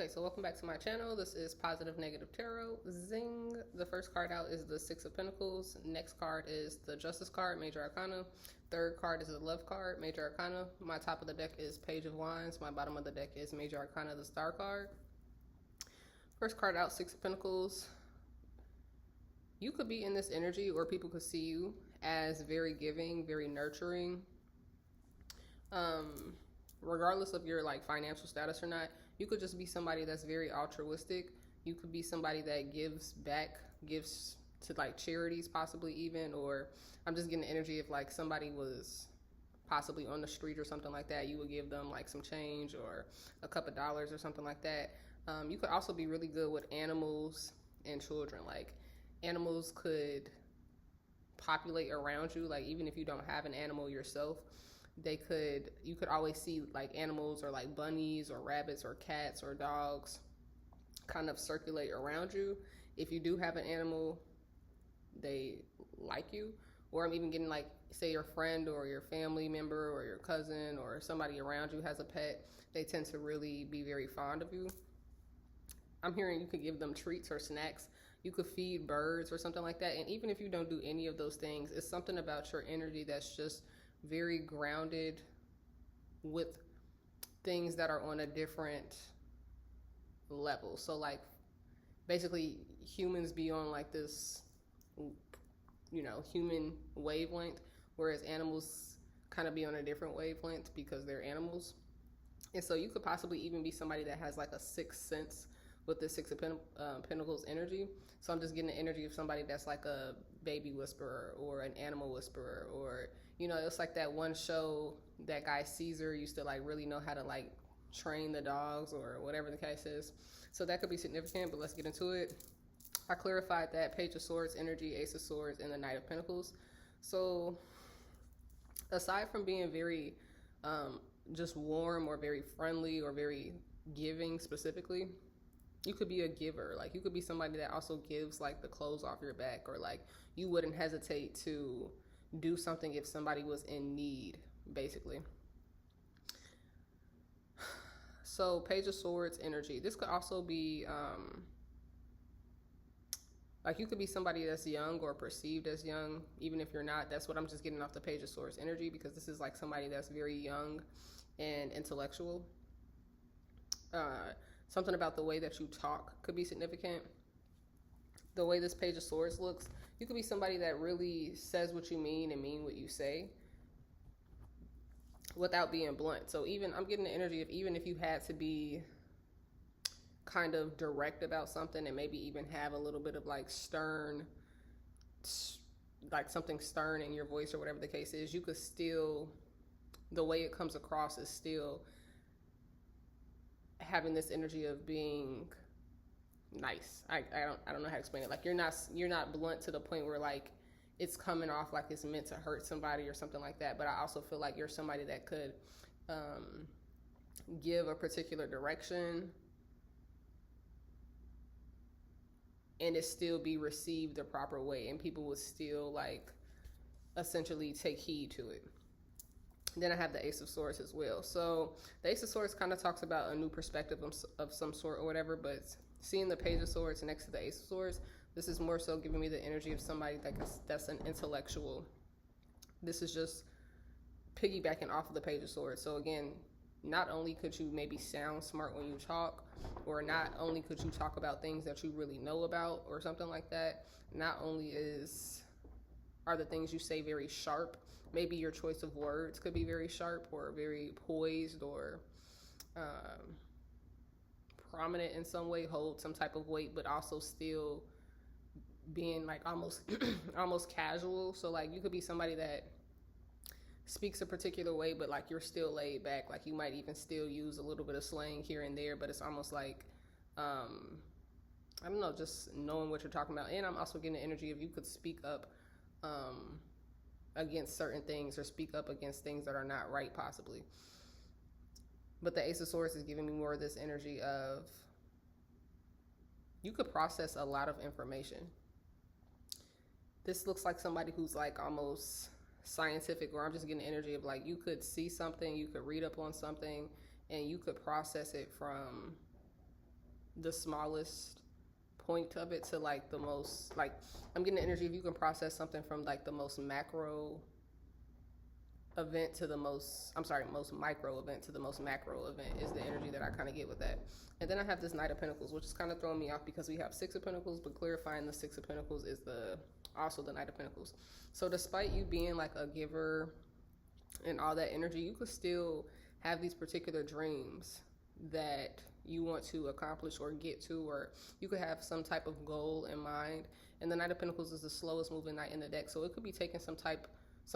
Okay, so welcome back to my channel. This is Positive Negative Tarot. Zing. The first card out is the Six of Pentacles. Next card is the Justice card, Major Arcana. Third card is the Love card, Major Arcana. My top of the deck is Page of Wands. My bottom of the deck is Major Arcana, the Star card. First card out, Six of Pentacles. You could be in this energy, or people could see you as very giving, very nurturing. Regardless of your like financial status or not, you could just be somebody that's very altruistic. You could be somebody that gives back, gives to like charities possibly even, or I'm just getting the energy of like somebody was possibly on the street or something like that. You would give them like some change or a couple of dollars or something like that. You could also be really good with animals and children. Like animals could populate around you, like even if you don't have an animal yourself, you could always see like animals or like bunnies or rabbits or cats or dogs kind of circulate around you. If you do have an animal, they like you. Or I'm even getting like, say your friend or your family member or your cousin or somebody around you has a pet, they tend to really be very fond of you. I'm hearing you could give them treats or snacks. You could feed birds or something like that. And even if you don't do any of those things, it's something about your energy that's just very grounded with things that are on a different level. So like basically humans be on like this, human wavelength, whereas animals kind of be on a different wavelength because they're animals. And so you could possibly even be somebody that has like a sixth sense with the Six of Pentacles energy. So I'm just getting the energy of somebody that's like a baby whisperer or an animal whisperer, or it's like that one show that guy Caesar used to like really know how to like train the dogs or whatever the case is. So that could be significant, but let's get into it. I clarified that Page of Swords energy, Ace of Swords, and the Knight of Pentacles. So aside from being very just warm or very friendly or very giving specifically, you could be a giver. Like you could be somebody that also gives like the clothes off your back, or like you wouldn't hesitate to do something if somebody was in need, basically. So Page of Swords energy. This could also be like you could be somebody that's young or perceived as young, even if you're not. That's what I'm just getting off the Page of Swords energy, because this is like somebody that's very young and intellectual. Something about the way that you talk could be significant. The way this Page of Swords looks, you could be somebody that really says what you mean and mean what you say without being blunt. So even I'm getting the energy of even if you had to be kind of direct about something and maybe even have a little bit of like stern, like something stern in your voice or whatever the case is, you could still, the way it comes across is still having this energy of being nice. I don't know how to explain it. Like you're not blunt to the point where like it's coming off like it's meant to hurt somebody or something like that. But I also feel like you're somebody that could give a particular direction and it still be received the proper way, and people would still like essentially take heed to it. Then I have the Ace of Swords as well. So the Ace of Swords kind of talks about a new perspective of some sort or whatever, but seeing the Page of Swords next to the Ace of Swords, this is more so giving me the energy of somebody that's an intellectual. This is just piggybacking off of the Page of Swords. So again, not only could you maybe sound smart when you talk, or not only could you talk about things that you really know about or something like that, not only are the things you say very sharp, maybe your choice of words could be very sharp or very poised or prominent in some way, hold some type of weight, but also still being like almost almost casual. So like you could be somebody that speaks a particular way, but like you're still laid back. Like you might even still use a little bit of slang here and there, but it's almost like I don't know, just knowing what you're talking about. And I'm also getting the energy of you could speak up against certain things, or speak up against things that are not right possibly. But the Ace of Swords is giving me more of this energy of you could process a lot of information. This looks like somebody who's like almost scientific, or I'm just getting the energy of like you could see something, you could read up on something, and you could process it from the smallest point of it to like the most, like, I'm getting the energy if you can process something from like the most macro event to the most micro event to the most macro event is the energy that I kind of get with that. And then I have this Knight of Pentacles, which is kind of throwing me off because we have Six of Pentacles, but clarifying the Six of Pentacles is also the Knight of Pentacles. So despite you being like a giver and all that energy, you could still have these particular dreams that you want to accomplish or get to, or you could have some type of goal in mind. And the Knight of Pentacles is the slowest moving knight in the deck, so it could be taking some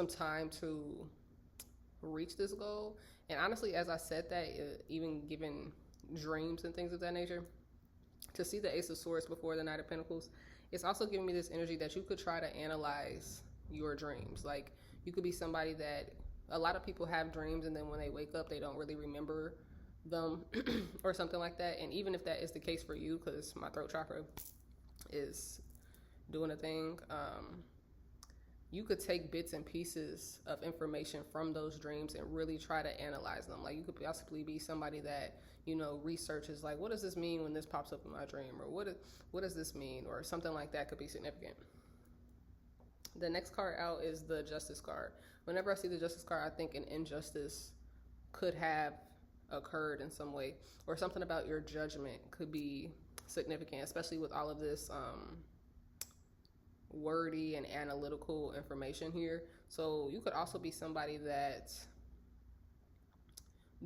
time to reach this goal. And honestly, as I said that, even given dreams and things of that nature, to see the Ace of Swords before the Knight of Pentacles, it's also giving me this energy that you could try to analyze your dreams. Like, you could be somebody that a lot of people have dreams and then when they wake up they don't really remember them or something like that. And even if that is the case for you, because my throat chakra is doing a thing, you could take bits and pieces of information from those dreams and really try to analyze them. Like, you could possibly be somebody that, you know, researches like, what does this mean when this pops up in my dream, or what does this mean, or something like that could be significant. The next card out is the Justice card. Whenever I see the Justice card, I think an injustice could have occurred in some way, or something about your judgment could be significant, especially with all of this wordy and analytical information here. So you could also be somebody that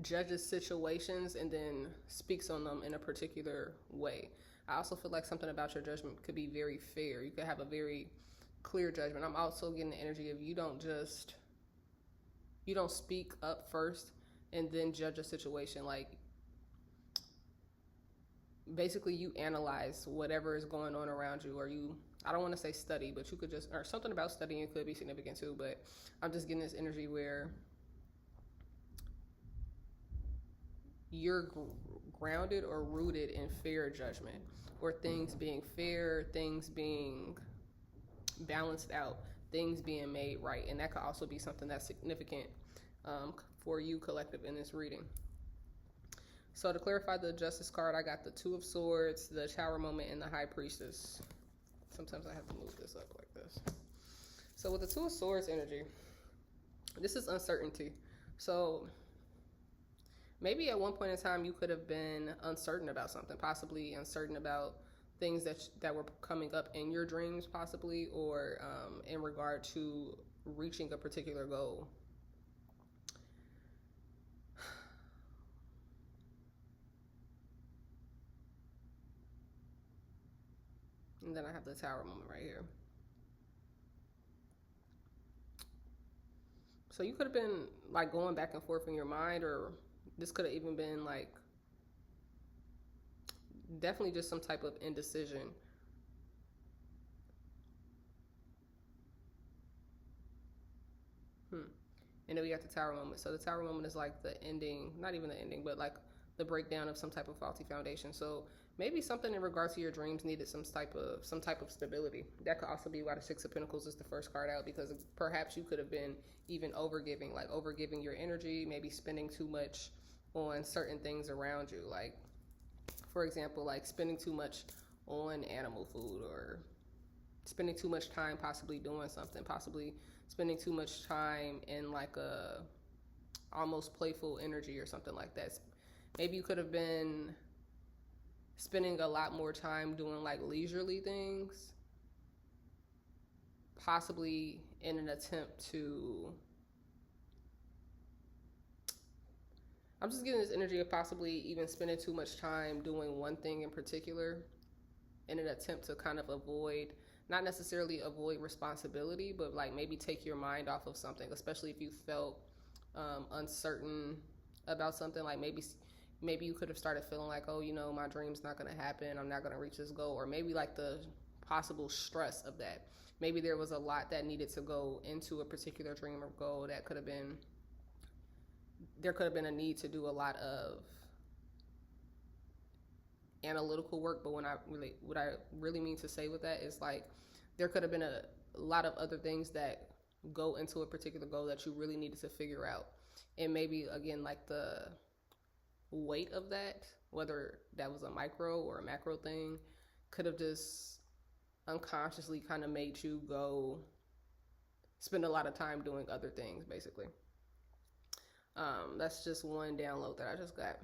judges situations and then speaks on them in a particular way. I also feel like something about your judgment could be very fair. You could have a very clear judgment. I'm also getting the energy of you don't speak up first and then judge a situation. Like, basically you analyze whatever is going on around you, or I don't want to say study, but you could just, or something about studying could be significant too, but I'm just getting this energy where you're grounded or rooted in fair judgment, or things being fair, things being balanced out, things being made right. And that could also be something that's significant for you, collective, in this reading. So to clarify the Justice card, I got the Two of Swords, the Tower moment, and the High Priestess. Sometimes I have to move this up like this. So with the Two of Swords energy, this is uncertainty. So maybe at one point in time you could have been uncertain about something, possibly uncertain about things that were coming up in your dreams, possibly, or in regard to reaching a particular goal. And then I have the Tower moment right here. So you could have been like going back and forth in your mind, or this could have even been like definitely just some type of indecision. And then we got the Tower moment. So the Tower moment is like the ending, not even the ending, but like the breakdown of some type of faulty foundation. So maybe something in regards to your dreams needed some type of stability. That could also be why the Six of Pentacles is the first card out, because perhaps you could have been even overgiving your energy, maybe spending too much on certain things around you. Like, for example, like spending too much on animal food, or spending too much time possibly doing something, possibly spending too much time in like a almost playful energy or something like that. Maybe you could have been spending a lot more time doing like leisurely things, possibly in an attempt to, I'm just getting this energy of possibly even spending too much time doing one thing in particular in an attempt to kind of avoid, not necessarily avoid responsibility, but like maybe take your mind off of something, especially if you felt uncertain about something. Like maybe you could have started feeling like, oh, you know, my dream's not going to happen, I'm not going to reach this goal, or maybe like the possible stress of that. Maybe there was a lot that needed to go into a particular dream or goal. There could have been a need to do a lot of analytical work, but what I really mean to say with that is like there could have been a lot of other things that go into a particular goal that you really needed to figure out. And maybe again, like the weight of that, whether that was a micro or a macro thing, could have just unconsciously kind of made you go spend a lot of time doing other things, basically. That's just one download that I just got.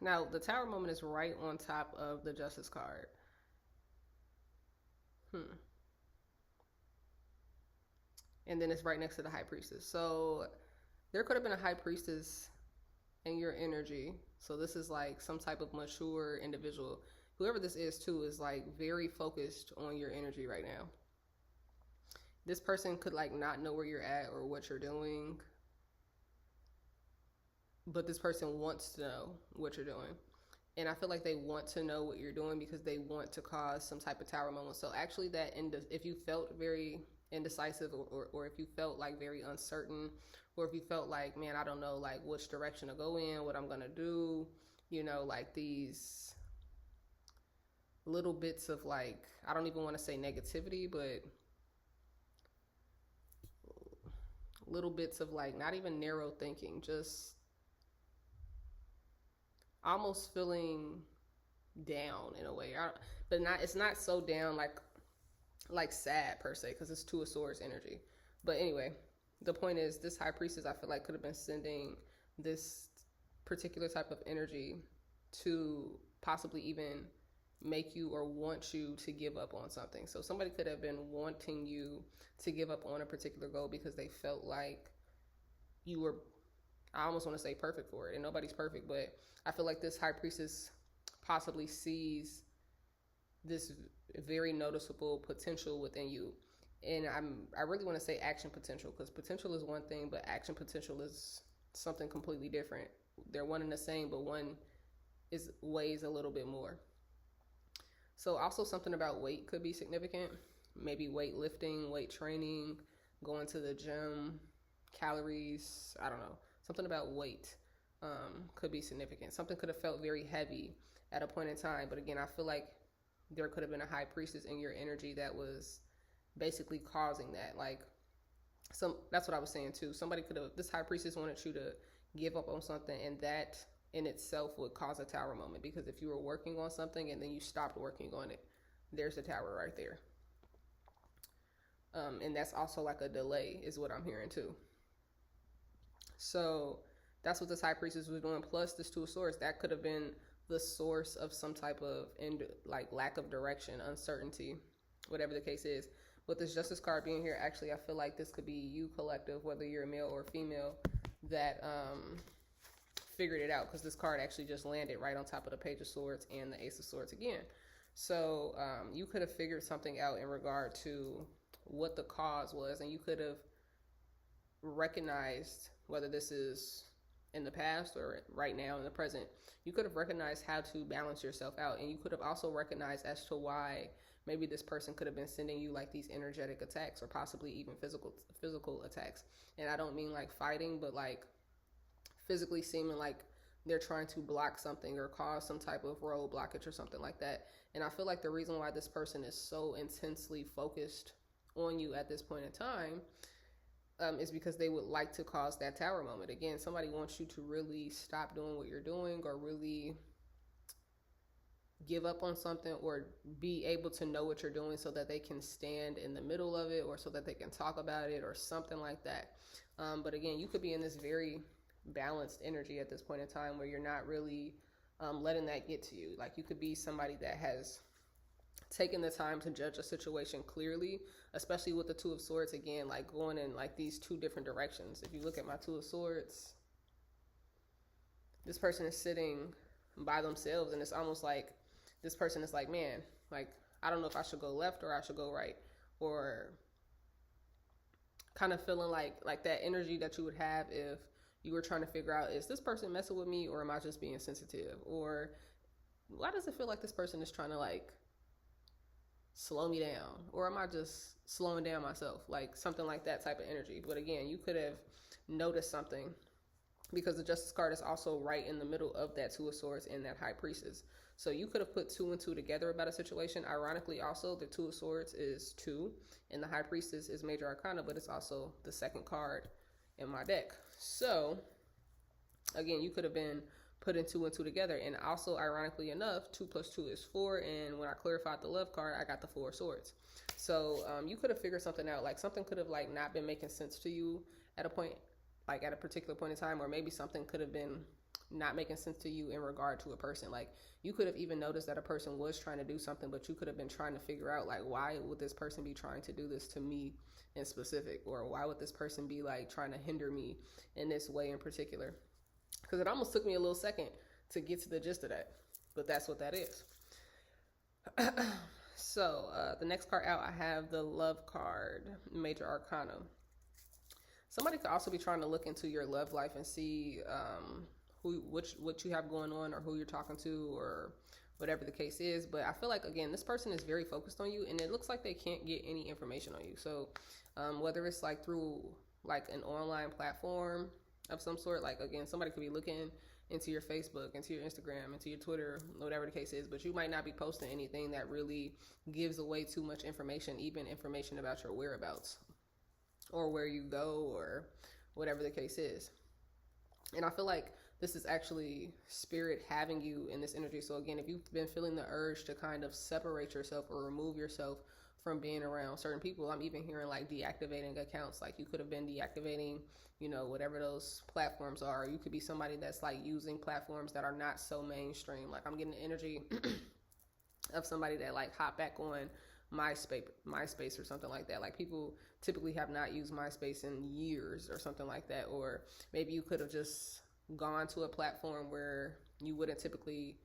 Now, the Tower moment is right on top of the Justice card. And then it's right next to the High Priestess. So there could have been a High Priestess in your energy. So this is like some type of mature individual. Whoever this is too is like very focused on your energy right now. This person could like not know where you're at or what you're doing, but this person wants to know what you're doing. And I feel like they want to know what you're doing because they want to cause some type of tower moment. So actually that if you felt very indecisive, or if you felt like very uncertain, or if you felt like, man, I don't know like which direction to go in, what I'm gonna do, you know, like these little bits of like, I don't even want to say negativity, but little bits of like not even narrow thinking, just almost feeling down in a way. But not, it's not so down like sad per se, because it's Two of Swords energy. But anyway, the point is, this High Priestess, I feel like, could have been sending this particular type of energy to possibly even make you or want you to give up on something. So somebody could have been wanting you to give up on a particular goal because they felt like you were, I almost want to say perfect for it, and nobody's perfect, but I feel like this High Priestess possibly sees this very noticeable potential within you. And I really want to say action potential, because potential is one thing, but action potential is something completely different. They're one and the same, but one weighs a little bit more. So also something about weight could be significant. Maybe weightlifting, weight training, going to the gym, calories, I don't know. Something about weight could be significant. Something could have felt very heavy at a point in time. But again, I feel like there could have been a High Priestess in your energy that was basically causing that. Like, that's what I was saying too. Somebody could have, this High Priestess wanted you to give up on something, and that in itself would cause a tower moment, because if you were working on something and then you stopped working on it, there's a tower right there. And that's also like a delay is what I'm hearing too. So that's what this High Priestess was doing. Plus this Two of Swords, that could have been the source of some type of like lack of direction, uncertainty, whatever the case is. With this Justice card being here, actually, I feel like this could be you collective, whether you're a male or female, that figured it out, because this card actually just landed right on top of the Page of Swords and the Ace of Swords again. So you could have figured something out in regard to what the cause was, and you could have recognized, whether this is in the past or right now in the present, you could have recognized how to balance yourself out, and you could have also recognized as to why maybe this person could have been sending you like these energetic attacks, or possibly even physical attacks. And I don't mean like fighting, but like physically seeming like they're trying to block something or cause some type of road blockage or something like that. And I feel like the reason why this person is so intensely focused on you at this point in time is because they would like to cause that tower moment. Again, somebody wants you to really stop doing what you're doing, or really give up on something, or be able to know what you're doing so that they can stand in the middle of it, or so that they can talk about it, or something like that. But again, you could be in this very balanced energy at this point in time where you're not really letting that get to you. Like, you could be somebody that has taken the time to judge a situation clearly, especially with the Two of Swords, again, like going in like these two different directions. If you look at my Two of Swords, this person is sitting by themselves, and it's almost like this person is like, man, like, I don't know if I should go left or I should go right, or kind of feeling like that energy that you would have if you were trying to figure out, is this person messing with me, or am I just being sensitive? Or why does it feel like this person is trying to like slow me down, or am I just slowing down myself? Like something like that type of energy. But again, you could have noticed something, because the Justice card is also right in the middle of that Two of Swords and that High Priestess. So you could have put two and two together about a situation. Ironically, also, the Two of Swords is 2, and the High Priestess is Major Arcana, but it's also the second card in my deck. So Again, you could have been putting two and two together. And also, ironically enough, 2 plus 2 is 4. And when I clarified the love card, I got the 4 of Swords. So you could have figured something out. Like something could have like not been making sense to you at a point, like at a particular point in time, or maybe something could have been not making sense to you in regard to a person. Like you could have even noticed that a person was trying to do something, but you could have been trying to figure out like, why would this person be trying to do this to me in specific, or why would this person be like trying to hinder me in this way in particular? Because it almost took me a little second to get to the gist of that, but that's what that is. So the next card out, I have the Love card, Major Arcana. Somebody could also be trying to look into your love life and see what you have going on, or who you're talking to, or whatever the case is. But I feel like, again, this person is very focused on you, and it looks like they can't get any information on you. So whether it's like through like an online platform of some sort, like again, somebody could be looking into your Facebook, into your Instagram, into your Twitter, whatever the case is, but you might not be posting anything that really gives away too much information, even information about your whereabouts or where you go or whatever the case is. And I feel like this is actually spirit having you in this energy. So again, if you've been feeling the urge to kind of separate yourself or remove yourself from being around certain people, I'm even hearing like deactivating accounts. Like you could have been deactivating, whatever those platforms are. You could be somebody that's like using platforms that are not so mainstream. Like I'm getting the energy of somebody that like hop back on MySpace or something like that. Like people typically have not used MySpace in years or something like that. Or maybe you could have just gone to a platform where you wouldn't typically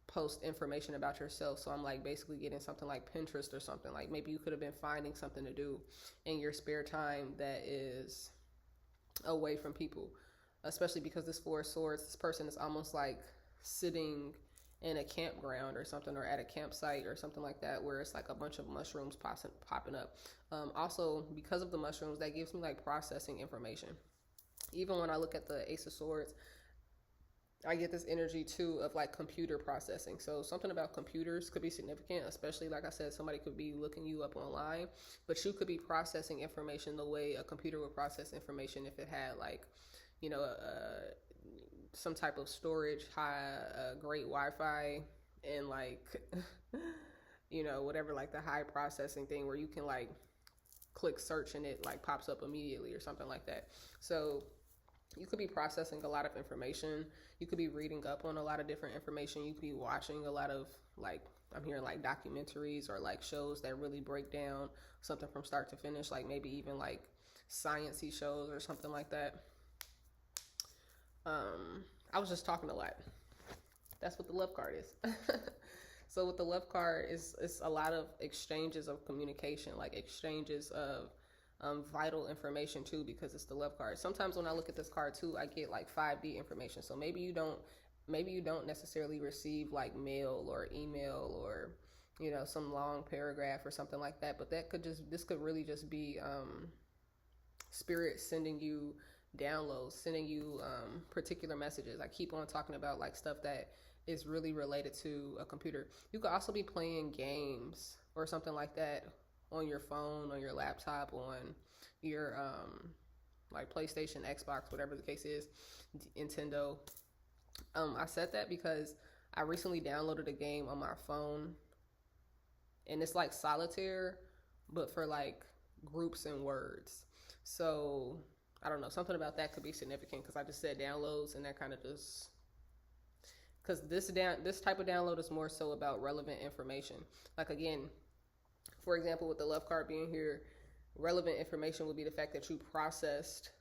post information about yourself. So I'm like basically getting something like Pinterest or something. Like maybe you could have been finding something to do in your spare time that is away from people, especially because this 4 of Swords, this person is almost like sitting in a campground or something, or at a campsite or something like that, where it's like a bunch of mushrooms popping up. Also, because of the mushrooms, that gives me like processing information. Even when I look at the Ace of Swords, I get this energy too of like computer processing. So something about computers could be significant, especially like I said, somebody could be looking you up online, but you could be processing information the way a computer would process information if it had like, some type of storage, great Wi-Fi, and like, whatever, like the high processing thing where you can like click search and it like pops up immediately or something like that. So you could be processing a lot of information. You could be reading up on a lot of different information. You could be watching a lot of like, I'm hearing like documentaries or like shows that really break down something from start to finish, like maybe even like science-y shows or something like that. I was just talking a lot. That's what the Love card is. So with the Love card, it's a lot of exchanges of communication, like exchanges of vital information too, because it's the Love card. Sometimes when I look at this card too, I get like 5D information. So maybe you don't necessarily receive like mail or email or some long paragraph or something like that, but this could really just be spirit sending you downloads, sending you particular messages. I keep on talking about like stuff that is really related to a computer. You could also be playing games or something like that on your phone, on your laptop, on your like PlayStation, Xbox, whatever the case is, Nintendo. I said that because I recently downloaded a game on my phone, and it's like solitaire, but for like groups and words. So I don't know, something about that could be significant because I just said downloads, and that kind of just, because this type of download is more so about relevant information. Like again, for example, with the Love card being here, relevant information would be the fact that you processed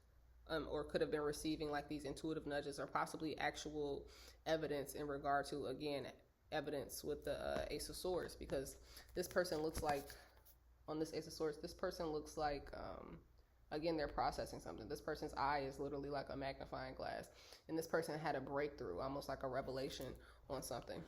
or could have been receiving like these intuitive nudges or possibly actual evidence in regard to, again, evidence with the Ace of Swords, because this person looks like, on this Ace of Swords, this person looks like, again, they're processing something. This person's eye is literally like a magnifying glass, and this person had a breakthrough, almost like a revelation on something.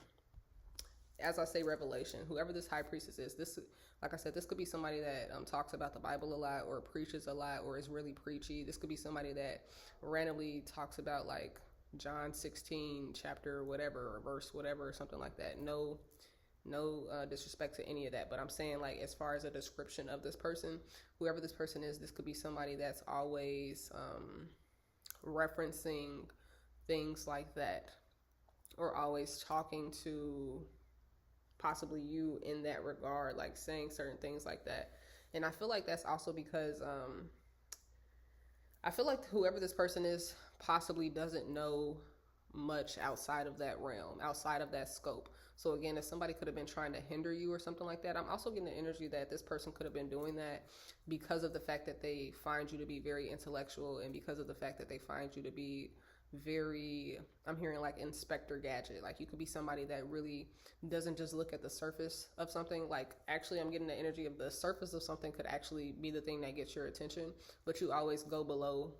As I say revelation, whoever this high priestess is, this, like I said, this could be somebody that talks about the Bible a lot or preaches a lot or is really preachy. This could be somebody that randomly talks about like John 16 chapter whatever or verse whatever or something like that. No disrespect to any of that, but I'm saying like as far as a description of this person, whoever this person is, this could be somebody that's always referencing things like that, or always talking to possibly you in that regard, like saying certain things like that. And I feel like that's also because I feel like whoever this person is possibly doesn't know much outside of that realm, outside of that scope. So again, if somebody could have been trying to hinder you or something like that, I'm also getting the energy that this person could have been doing that because of the fact that they find you to be very intellectual, and because of the fact that they find you to be very, I'm hearing like Inspector Gadget. Like you could be somebody that really doesn't just look at the surface of something. Like actually, I'm getting the energy of the surface of something could actually be the thing that gets your attention, but you always go below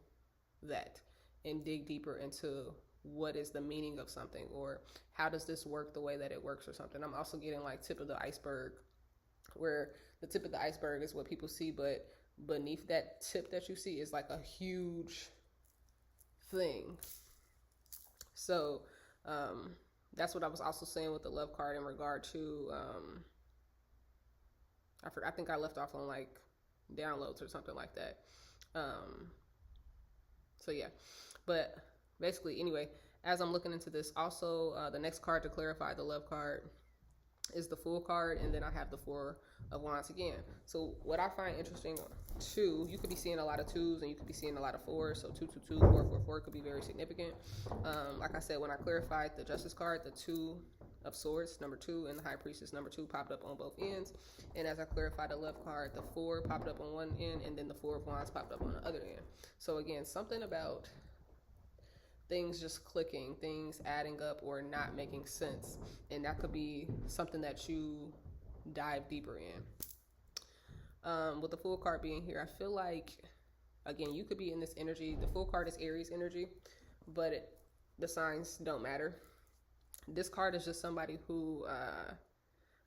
that and dig deeper into what is the meaning of something, or how does this work the way that it works or something. I'm also getting like tip of the iceberg, where the tip of the iceberg is what people see, but beneath that tip that you see is like a huge thing. So that's what I was also saying with the love card in regard to I think I left off on like downloads or something like that. So yeah, but basically anyway, as I'm looking into this, also the next card to clarify the love card is the Fool card, and then I have the Four of Wands again. So what I find interesting too, you could be seeing a lot of twos and you could be seeing a lot of fours. So 222, 444 could be very significant. Like I said, when I clarified the Justice card, the Two of Swords, number 2, and the High Priestess, number 2, popped up on both ends. And as I clarified the love card, the 4 popped up on one end, and then the Four of Wands popped up on the other end. So again, something about things just clicking, things adding up or not making sense. And that could be something that you dive deeper in. With the Fool card being here, I feel like, again, you could be in this energy. The Fool card is Aries energy, but the signs don't matter. This card is just somebody who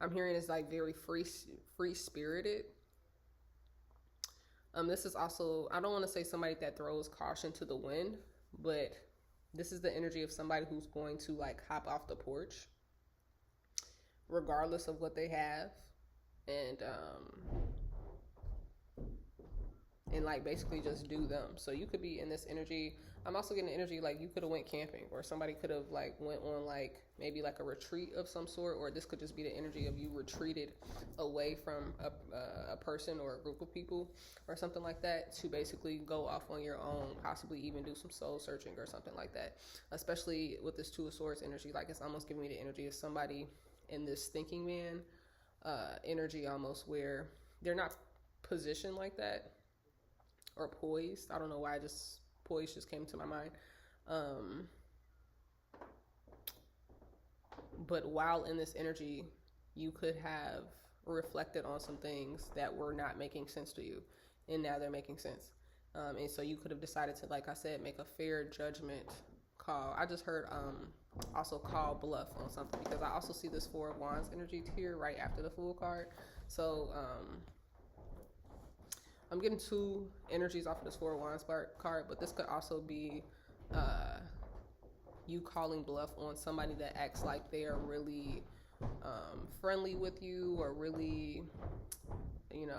I'm hearing is like very free spirited. This is also, I don't want to say somebody that throws caution to the wind, but this is the energy of somebody who's going to like hop off the porch regardless of what they have, and like basically just do them. So you could be in this energy. I'm also getting the energy like you could have went camping, or somebody could have like went on like maybe like a retreat of some sort, or this could just be the energy of you retreated away from a person or a group of people or something like that to basically go off on your own, possibly even do some soul searching or something like that. Especially with this Two of Swords energy, like it's almost giving me the energy of somebody in this thinking man energy, almost, where they're not positioned like that or poised. I don't know why poised just came to my mind. But while in this energy, you could have reflected on some things that were not making sense to you, and now they're making sense. And so you could have decided to, like I said, make a fair judgment call. I just heard also call bluff on something, because I also see this Four of Wands energy here right after the Fool card. So I'm getting two energies off of this Four of Wands card, but this could also be you calling bluff on somebody that acts like they are really friendly with you, or really,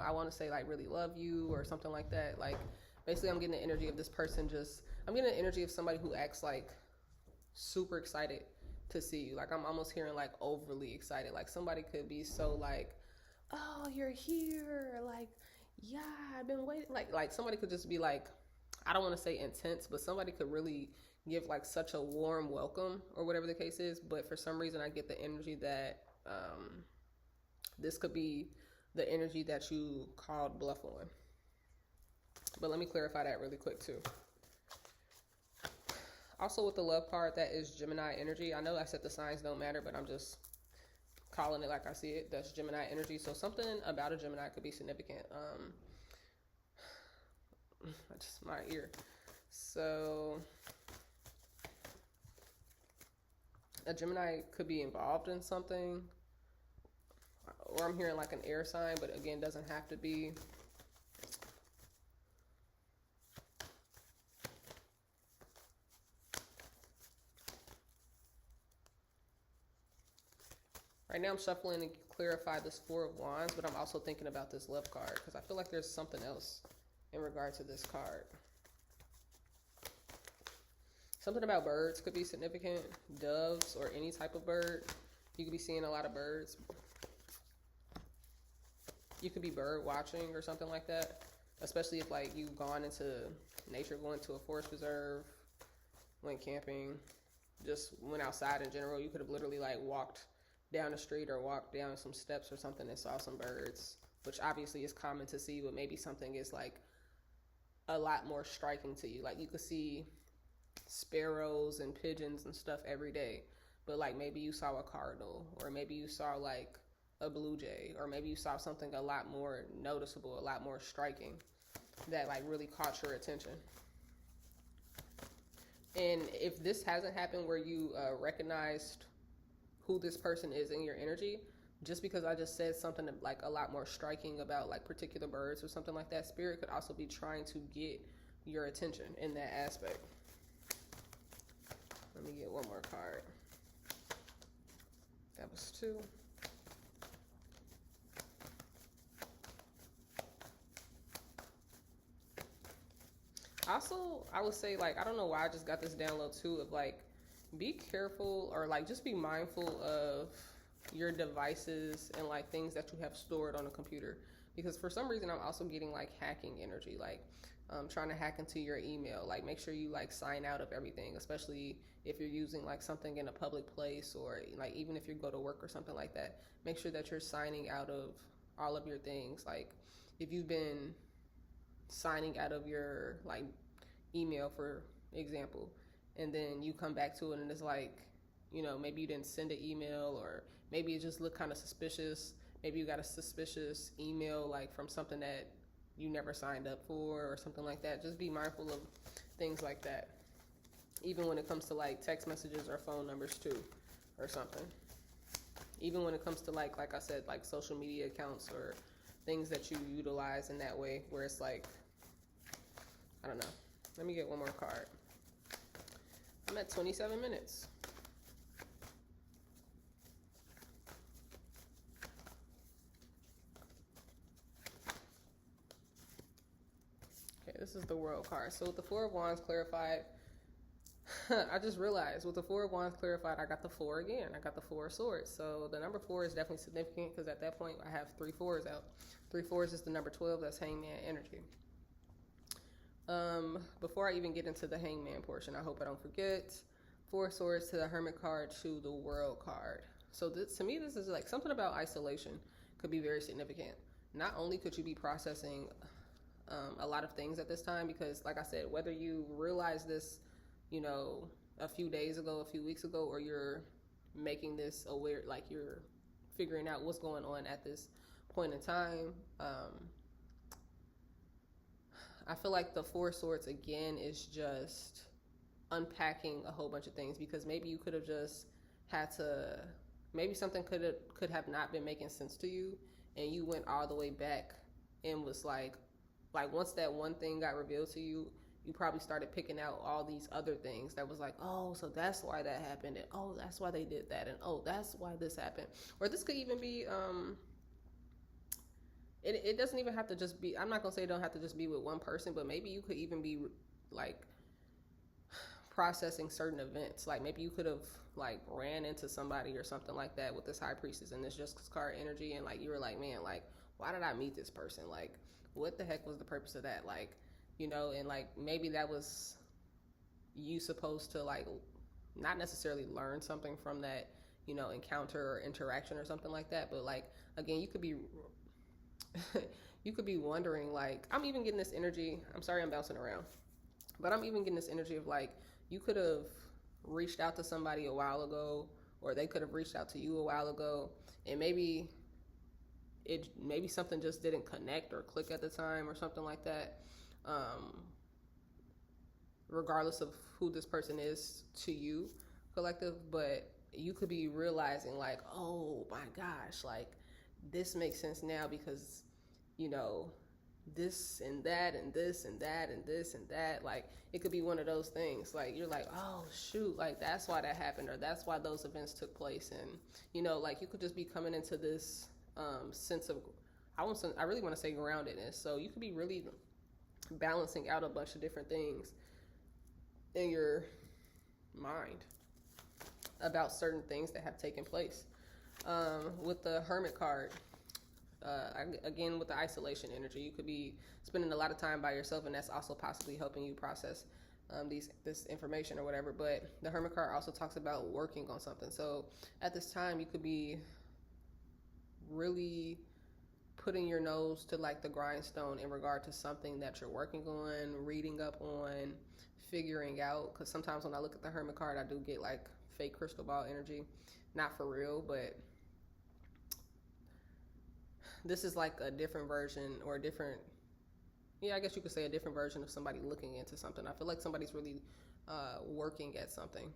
I want to say like really love you or something like that. Like basically I'm getting the energy of this person I'm getting the energy of somebody who acts like super excited to see you. Like I'm almost hearing like overly excited. Like somebody could be so like, oh, you're here. Like, yeah, I've been waiting. Like somebody could just be like, I don't want to say intense, but somebody could really give like such a warm welcome or whatever the case is. But for some reason I get the energy that this could be the energy that you called bluff on. But let me clarify that really quick too. Also with the love card, that is Gemini energy. I know I said the signs don't matter, but I'm just calling it like I see it. That's Gemini energy. So something about a Gemini could be significant. Just my ear. So a Gemini could be involved in something, or I'm hearing like an air sign, but again, doesn't have to be. Right now I'm shuffling to clarify this Four of Wands, but I'm also thinking about this love card because I feel like there's something else in regard to this card. Something about birds could be significant. Doves or any type of bird. You could be seeing a lot of birds. You could be bird watching or something like that. Especially if like you've gone into nature, going to a forest preserve, went camping, just went outside in general. You could have literally like walked down the street or walked down some steps or something and saw some birds, which obviously is common to see, but maybe something is like a lot more striking to you. Like you could see sparrows and pigeons and stuff every day, but like maybe you saw a cardinal, or maybe you saw like a blue jay, or maybe you saw something a lot more noticeable, a lot more striking that like really caught your attention. And if this hasn't happened where you recognized who this person is in your energy, just because I just said something like a lot more striking about like particular birds or something like that, spirit could also be trying to get your attention in that aspect. Let me get one more card. That was 2. Also, I would say, like, I don't know why I just got this download too of like, be careful, or like just be mindful of your devices and like things that you have stored on a computer, because for some reason I'm also getting like hacking energy, like trying to hack into your email. Like make sure you like sign out of everything, especially if you're using like something in a public place, or like even if you go to work or something like that, make sure that you're signing out of all of your things. Like if you've been signing out of your like email, for example, and then you come back to it and it's like, you know, maybe you didn't send an email, or maybe it just looked kind of suspicious. Maybe you got a suspicious email like from something that you never signed up for or something like that. Just be mindful of things like that, even when it comes to like text messages or phone numbers too, or something. Even when it comes to like I said, like social media accounts or things that you utilize in that way, where it's like, I don't know. Let me get one more card. I'm at 27 minutes. Okay, this is the World card. So with the Four of Wands clarified, I just realized with the Four of Wands clarified, I got the 4 again. I got the 4 of Swords. So the number 4 is definitely significant, because at that point I have 3 4s out. 3 4s is the number 12. That's Hangman energy. Before I even get into the Hangman portion, I hope I don't forget. 4 of Swords to the Hermit card to the World card. So this, to me, this is like something about isolation could be very significant. Not only could you be processing a lot of things at this time, because like I said, whether you realize this, you know, a few days ago, a few weeks ago, or you're making this aware, like you're figuring out what's going on at this point in time, I feel like the 4 of Swords again is just unpacking a whole bunch of things, because maybe you could have just had to, maybe something could have not been making sense to you, and you went all the way back and was like once that one thing got revealed to you, you probably started picking out all these other things that was like, oh, so that's why that happened, and oh, that's why they did that, and oh, that's why this happened. Or this could even be it doesn't even have to just be, I'm not gonna say it don't have to just be with one person, but maybe you could even be like processing certain events. Like maybe you could have like ran into somebody or something like that with this High Priestess and this Justice card energy, and like you were like, man, like why did I meet this person? Like what the heck was the purpose of that? Like, you know, and like maybe that was you supposed to like not necessarily learn something from that, you know, encounter or interaction or something like that, but like again, you could be you could be wondering, like, I'm even getting this energy, I'm sorry I'm bouncing around, but I'm even getting this energy of like, you could have reached out to somebody a while ago, or they could have reached out to you a while ago, and maybe something just didn't connect or click at the time or something like that, regardless of who this person is to you, collective. But you could be realizing like, oh my gosh, like this makes sense now, because you know, this and that and this and that and this and that. Like it could be one of those things, like you're like, oh shoot, like that's why that happened, or that's why those events took place. And you know, like you could just be coming into this sense of, I really want to say groundedness. So you could be really balancing out a bunch of different things in your mind about certain things that have taken place. With the Hermit card, again, with the isolation energy, you could be spending a lot of time by yourself, and that's also possibly helping you process this information or whatever. But the Hermit card also talks about working on something. So at this time, you could be really putting your nose to like the grindstone in regard to something that you're working on, reading up on, figuring out. Because sometimes when I look at the Hermit card, I do get like fake crystal ball energy. Not for real, but this is like a different version, or a different, yeah, I guess you could say a different version of somebody looking into something. I feel like somebody's really working at something.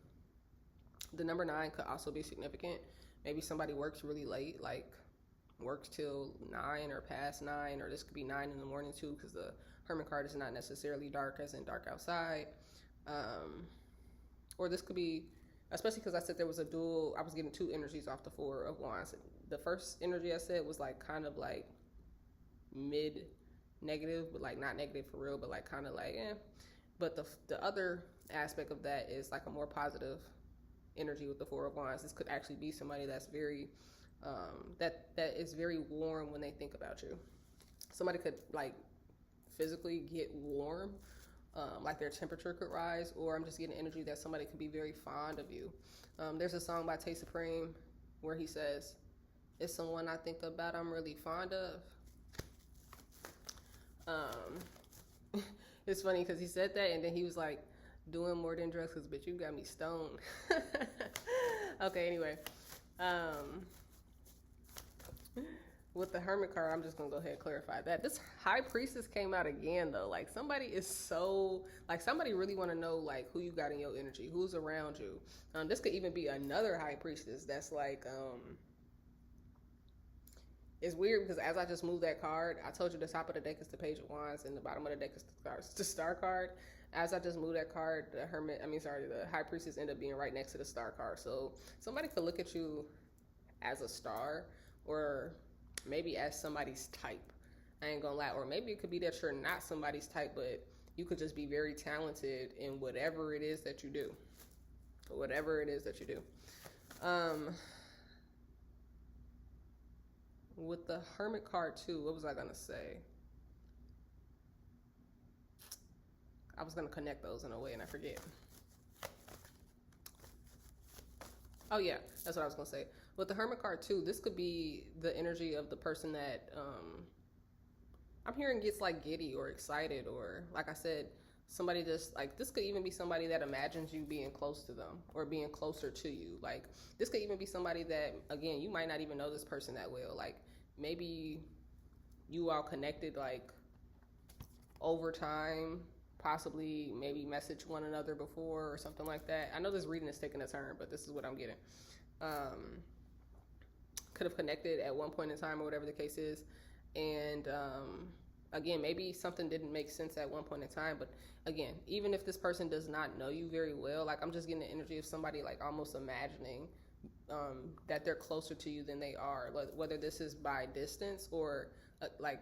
The number 9 could also be significant. Maybe somebody works really late, like works till 9 or past 9, or this could be 9 in the morning too, because the Hermit card is not necessarily dark as in dark outside. Or this could be, especially because I said there was a dual, I was getting 2 energies off the 4 of Wands. The first energy I said was like kind of like mid negative, but like not negative for real, but like kind of like But the other aspect of that is like a more positive energy with the 4 of Wands. This could actually be somebody that's very that is very warm when they think about you. Somebody could like physically get warm, like their temperature could rise, or I'm just getting energy that somebody could be very fond of you. There's a song by Tay Supreme where he says, "It's someone I think about, I'm really fond of." It's funny because he said that and then he was like, doing more than drugs, because bitch, you got me stoned. Okay, anyway. With the Hermit card, I'm just gonna go ahead and clarify that. This High Priestess came out again though. Like somebody is so, like somebody really want to know like who you got in your energy, who's around you. This could even be another High Priestess that's like, it's weird because as I just moved that card, I told you the top of the deck is the Page of Wands and the bottom of the deck is the Star card. As I just moved that card, the High Priestess ended up being right next to the Star card. So somebody could look at you as a star, or maybe as somebody's type. I ain't gonna lie. Or maybe it could be that you're not somebody's type, but you could just be very talented in whatever it is that you do. Whatever it is that you do. With the Hermit card too, what was I gonna say? I was gonna connect those in a way and I forget. Oh yeah, that's what I was gonna say. With the Hermit card too, this could be the energy of the person that I'm hearing gets like giddy or excited, or like I said, somebody just like, this could even be somebody that imagines you being close to them or being closer to you. Like this could even be somebody that, again, you might not even know this person that well. Like maybe you all connected like over time, possibly maybe message one another before or something like that. I know this reading is taking a turn, but this is what I'm getting. Could have connected at one point in time or whatever the case is. And again, maybe something didn't make sense at one point in time, but again, even if this person does not know you very well, like I'm just getting the energy of somebody like almost imagining that they're closer to you than they are, whether this is by distance or like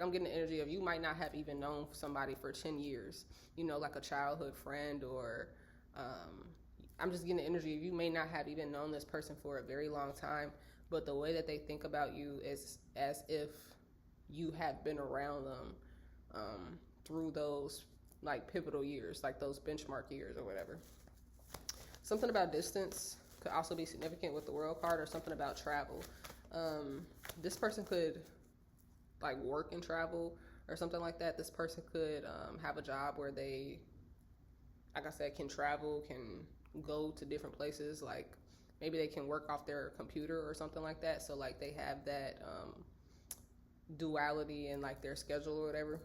I'm getting the energy of you might not have even known somebody for 10 years, you know, like a childhood friend, or I'm just getting the energy of you may not have even known this person for a very long time, but the way that they think about you is as if you have been around them through those like pivotal years, like those benchmark years or whatever. Something about distance could also be significant with the World card, or something about travel. This person could like work and travel or something like that. This person could have a job where they, like I said, can travel, can go to different places. Like maybe they can work off their computer or something like that. So like they have that duality in like their schedule or whatever.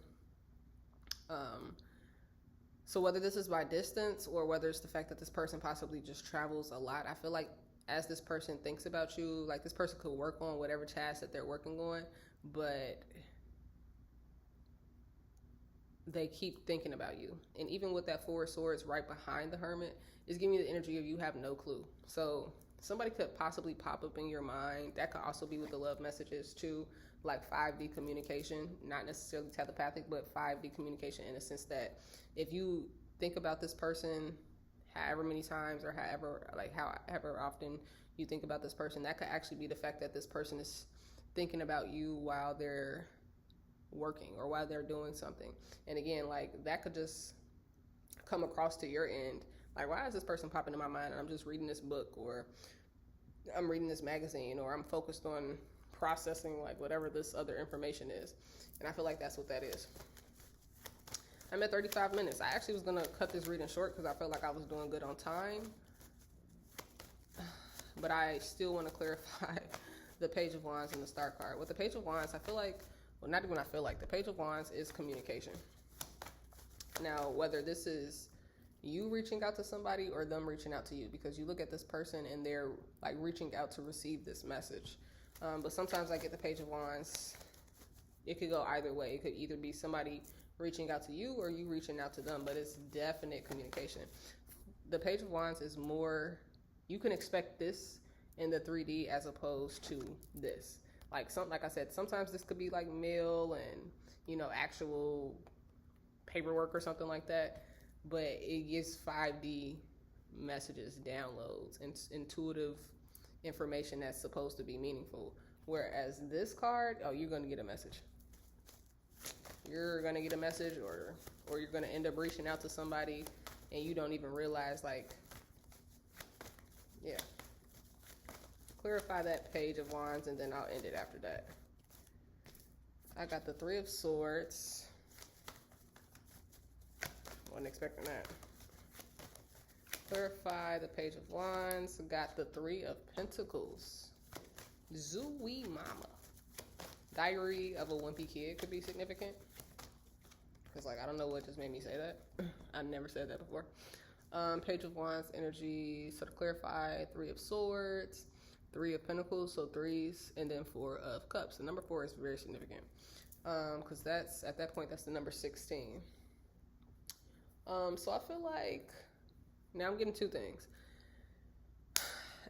So whether this is by distance or whether it's the fact that this person possibly just travels a lot, I feel like as this person thinks about you, like this person could work on whatever task that they're working on, but they keep thinking about you. And even with that Four of Swords right behind the Hermit, is giving you the energy of you have no clue. So somebody could possibly pop up in your mind. That could also be with the love messages too, like 5D communication, not necessarily telepathic, but 5D communication in a sense that if you think about this person however many times or however often you think about this person, that could actually be the fact that this person is thinking about you while they're working or while they're doing something. And again, like that could just come across to your end. Like, why is this person popping in my mind? And I'm just reading this book, or I'm reading this magazine, or I'm focused on processing like whatever this other information is. And I feel like that's what that is. I'm at 35 minutes. I actually was going to cut this reading short because I felt like I was doing good on time. But I still want to clarify the Page of Wands and the Star card. With the Page of Wands, I feel like, well, not even I feel like, the Page of Wands is communication. Now, whether this is you reaching out to somebody or them reaching out to you, because you look at this person and they're like reaching out to receive this message. But sometimes I get the Page of Wands. It could go either way. It could either be somebody reaching out to you or you reaching out to them, but it's definite communication. The Page of Wands is more, you can expect this in the 3D as opposed to this. Like I said, sometimes this could be like mail and, you know, actual paperwork or something like that, but it gives 5D messages, downloads, and intuitive information that's supposed to be meaningful. Whereas this card, oh, you're going to get a message. You're going to get a message, or you're going to end up reaching out to somebody and you don't even realize, like, yeah. Clarify that Page of Wands and then I'll end it after that. I got the Three of Swords. Wasn't expecting that. Clarify the Page of Wands. Got the Three of Pentacles. Zooey mama. Diary of a Wimpy Kid could be significant. Because, like, I don't know what just made me say that. I never said that before. Page of Wands energy. So to clarify, Three of Swords, Three of Pentacles, so threes, and then Four of Cups. The number 4 is very significant. Because that's, at that point, that's the number 16. So I feel like, now I'm getting two things.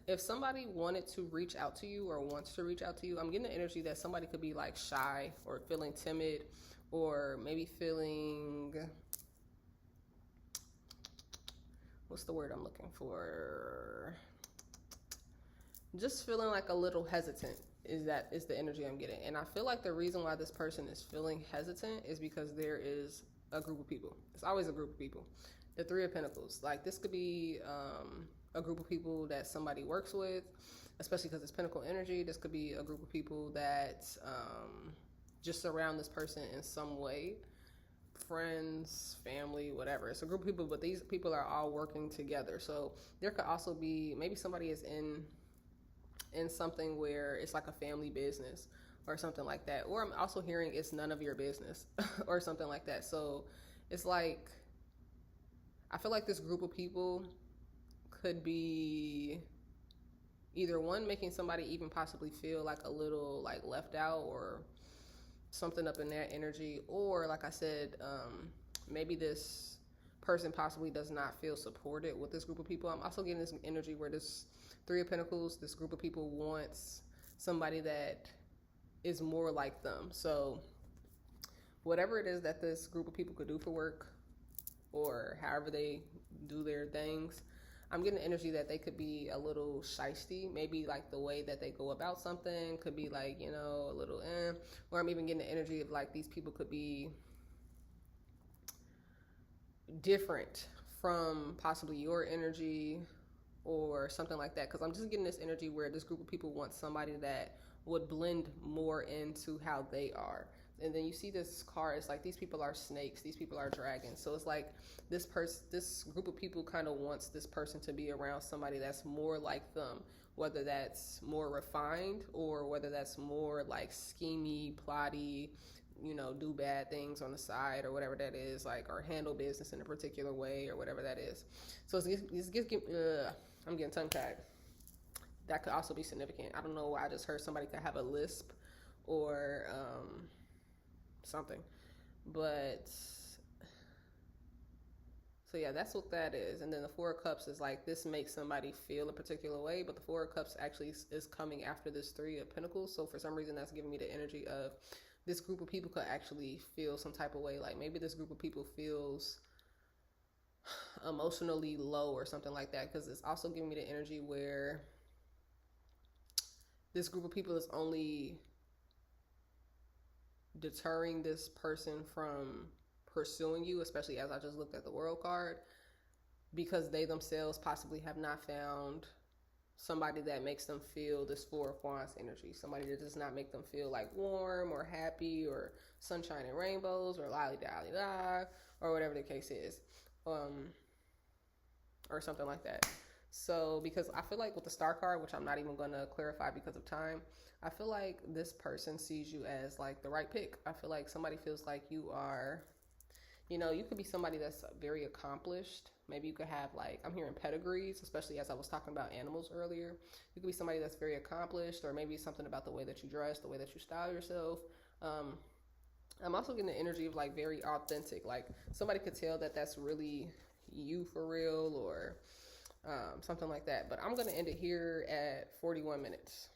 If somebody wanted to reach out to you or wants to reach out to you, I'm getting the energy that somebody could be like shy or feeling timid or maybe feeling, what's the word I'm looking for? Just feeling like a little hesitant is the energy I'm getting. And I feel like the reason why this person is feeling hesitant is because there is a group of people. It's always a group of people. The Three of Pentacles. Like, this could be a group of people that somebody works with, especially because it's Pentacle energy. This could be a group of people that just surround this person in some way. Friends, family, whatever. It's a group of people, but these people are all working together. So there could also be, maybe somebody is in something where it's like a family business or something like that. Or I'm also hearing it's none of your business or something like that. So it's like, I feel like this group of people could be either one, making somebody even possibly feel like a little like left out or something up in that energy, or like I said, maybe this person possibly does not feel supported with this group of people. I'm also getting this energy where this Three of Pentacles, this group of people wants somebody that is more like them. So whatever it is that this group of people could do for work or however they do their things, I'm getting energy that they could be a little shysty. Maybe like the way that they go about something could be like, you know, a little or I'm even getting the energy of like these people could be different from possibly your energy or something like that. Because I'm just getting this energy where this group of people want somebody that would blend more into how they are. And then you see this card, it's like these people are snakes, these people are dragons. So it's like this group of people kind of wants this person to be around somebody that's more like them, whether that's more refined or whether that's more like schemy, plotty, you know, do bad things on the side or whatever that is, like, or handle business in a particular way or whatever that is. So I'm getting tongue tied. That could also be significant. I don't know why I just heard somebody could have a lisp or something, but so yeah, that's what that is. And then the Four of Cups is like, this makes somebody feel a particular way, but the Four of Cups actually is coming after this Three of Pentacles. So for some reason that's giving me the energy of this group of people could actually feel some type of way. Like maybe this group of people feels emotionally low or something like that, because it's also giving me the energy where this group of people is only deterring this person from pursuing you, especially as I just looked at the world card, because they themselves possibly have not found somebody that makes them feel this Four of Wands energy, somebody that does not make them feel like warm or happy or sunshine and rainbows or lolly dally da or whatever the case is, or something like that. So because I feel like with the Star card, which I'm not even going to clarify because of time, I feel like this person sees you as like the right pick. I feel like somebody feels like you are, you know, you could be somebody that's very accomplished. Maybe you could have, like, I'm hearing pedigrees, especially as I was talking about animals earlier. You could be somebody that's very accomplished, or maybe something about the way that you dress, the way that you style yourself. I'm also getting the energy of like very authentic. Like somebody could tell that that's really you for real, or something like that. But I'm going to end it here at 41 minutes.